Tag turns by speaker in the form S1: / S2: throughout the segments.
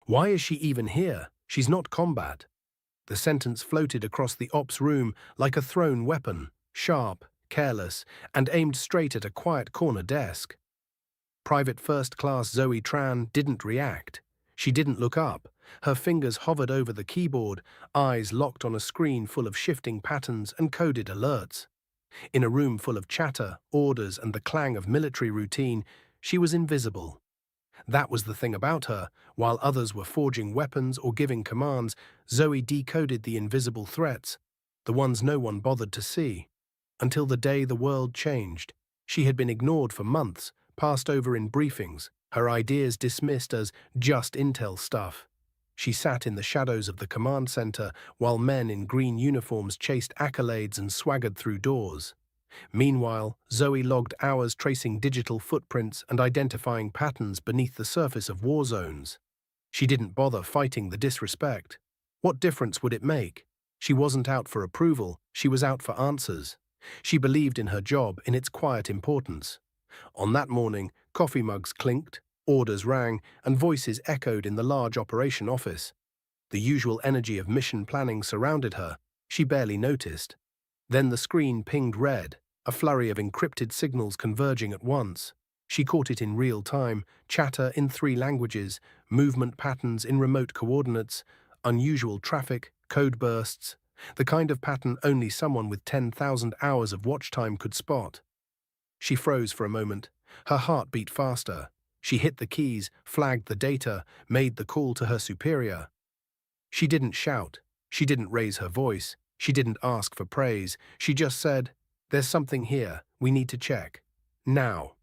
S1: Why is she even here? She's not combat. The sentence floated across the ops room like a thrown weapon, sharp, careless, and aimed straight at a quiet corner desk. Private First Class Zoe Tran didn't react. She didn't look up. Her fingers hovered over the keyboard, eyes locked on a screen full of shifting patterns and coded alerts. In a room full of chatter, orders, and the clang of military routine, she was invisible. That was the thing about her. While others were forging weapons or giving commands, Zoe decoded the invisible threats, the ones no one bothered to see. Until the day the world changed. She had been ignored for months, passed over in briefings, her ideas dismissed as just intel stuff. She sat in the shadows of the command center while men in green uniforms chased accolades and swaggered through doors. Meanwhile, Zoe logged hours tracing digital footprints and identifying patterns beneath the surface of war zones. She didn't bother fighting the disrespect. What difference would it make? She wasn't out for approval, she was out for answers. She believed in her job, in its quiet importance. On that morning, coffee mugs clinked, orders rang, and voices echoed in the large operation office. The usual energy of mission planning surrounded her. She barely noticed. Then the screen pinged red, a flurry of encrypted signals converging at once. She caught it in real time, chatter in 3 languages, movement patterns in remote coordinates, unusual traffic, code bursts, the kind of pattern only someone with 10,000 hours of watch time could spot. She froze for a moment. Her heart beat faster. She hit the keys, flagged the data, made the call to her superior. She didn't shout. She didn't raise her voice. She didn't ask for praise. She just said, "There's something here. We need to check. Now."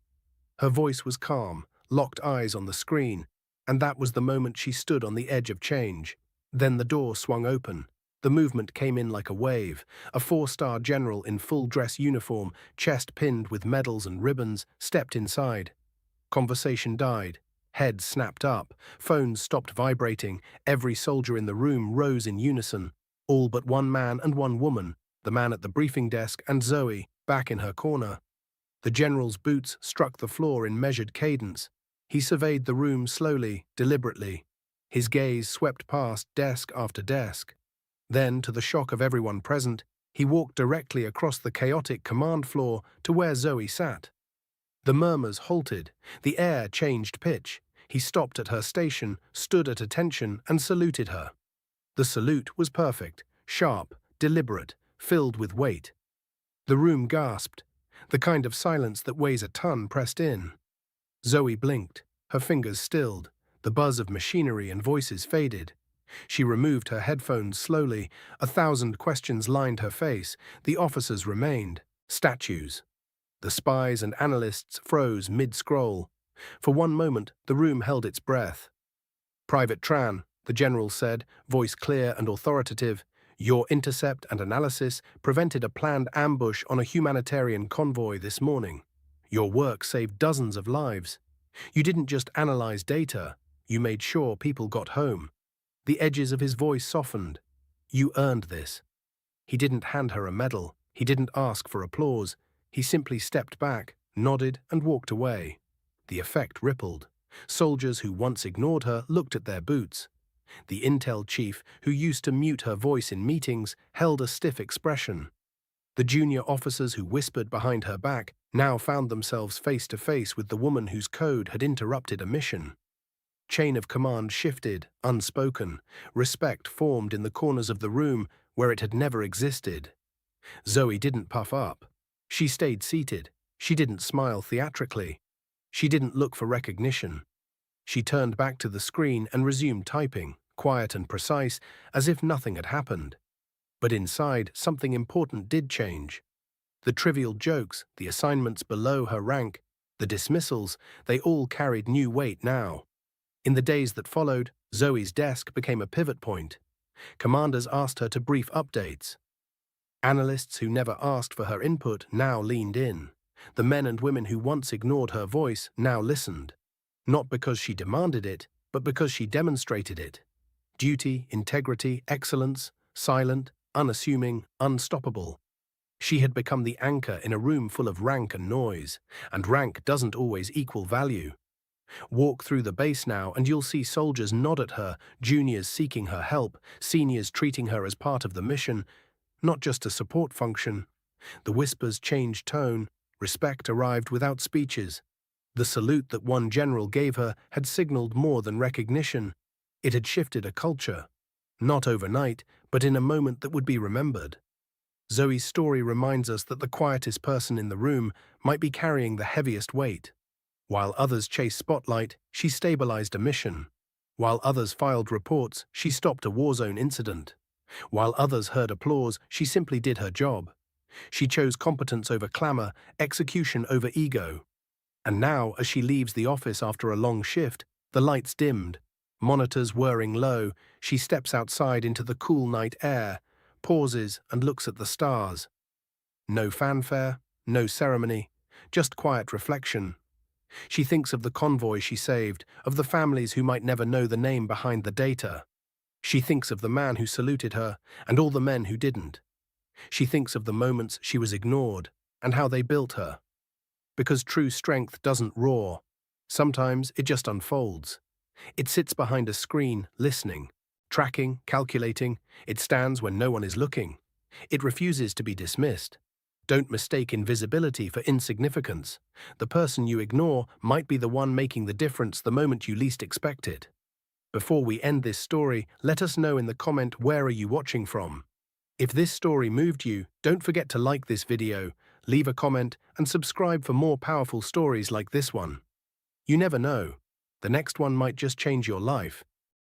S1: Her voice was calm, locked eyes on the screen, and that was the moment she stood on the edge of change. Then the door swung open. The movement came in like a wave. A 4-star general in full-dress uniform, chest pinned with medals and ribbons, stepped inside. Conversation died. Heads snapped up. Phones stopped vibrating. Every soldier in the room rose in unison. All but one man and one woman, the man at the briefing desk and Zoe, back in her corner. The general's boots struck the floor in measured cadence. He surveyed the room slowly, deliberately. His gaze swept past desk after desk. Then, to the shock of everyone present, he walked directly across the chaotic command floor to where Zoe sat. The murmurs halted. The air changed pitch. He stopped at her station, stood at attention, and saluted her. The salute was perfect, sharp, deliberate, filled with weight. The room gasped. The kind of silence that weighs a ton pressed in. Zoe blinked. Her fingers stilled. The buzz of machinery and voices faded. She removed her headphones slowly. 1,000 questions lined her face. The officers remained. Statues. The spies and analysts froze mid-scroll. For one moment, the room held its breath. "Private Tran," the general said, voice clear and authoritative, "your intercept and analysis prevented a planned ambush on a humanitarian convoy this morning. Your work saved dozens of lives. You didn't just analyze data, you made sure people got home." The edges of his voice softened. "You earned this." He didn't hand her a medal. He didn't ask for applause. He simply stepped back, nodded, and walked away. The effect rippled. Soldiers who once ignored her looked at their boots. The intel chief, who used to mute her voice in meetings, held a stiff expression. The junior officers who whispered behind her back now found themselves face to face with the woman whose code had interrupted a mission. Chain of command shifted, unspoken. Respect formed in the corners of the room where it had never existed. Zoe didn't puff up. She stayed seated. She didn't smile theatrically. She didn't look for recognition. She turned back to the screen and resumed typing, quiet and precise, as if nothing had happened. But inside, something important did change. The trivial jokes, the assignments below her rank, the dismissals, they all carried new weight now. In the days that followed, Zoe's desk became a pivot point. Commanders asked her to brief updates. Analysts who never asked for her input now leaned in. The men and women who once ignored her voice now listened. Not because she demanded it, but because she demonstrated it. Duty, integrity, excellence, silent, unassuming, unstoppable. She had become the anchor in a room full of rank and noise, and rank doesn't always equal value. Walk through the base now and you'll see soldiers nod at her, juniors seeking her help, seniors treating her as part of the mission, not just a support function. The whispers changed tone. Respect arrived without speeches. The salute that one general gave her had signaled more than recognition. It had shifted a culture. Not overnight, but in a moment that would be remembered. Zoe's story reminds us that the quietest person in the room might be carrying the heaviest weight. While others chased spotlight, she stabilized a mission. While others filed reports, she stopped a war zone incident. While others heard applause, she simply did her job. She chose competence over clamor, execution over ego. And now, as she leaves the office after a long shift, the lights dimmed, monitors whirring low, she steps outside into the cool night air, pauses and looks at the stars. No fanfare, no ceremony, just quiet reflection. She thinks of the convoy she saved, of the families who might never know the name behind the data. She thinks of the man who saluted her, and all the men who didn't. She thinks of the moments she was ignored, and how they built her. Because true strength doesn't roar. Sometimes it just unfolds. It sits behind a screen, listening, tracking, calculating. It stands when no one is looking. It refuses to be dismissed. Don't mistake invisibility for insignificance. The person you ignore might be the one making the difference the moment you least expect it. Before we end this story, let us know in the comment where are you watching from. If this story moved you, don't forget to like this video, leave a comment, and subscribe for more powerful stories like this one. You never know. The next one might just change your life.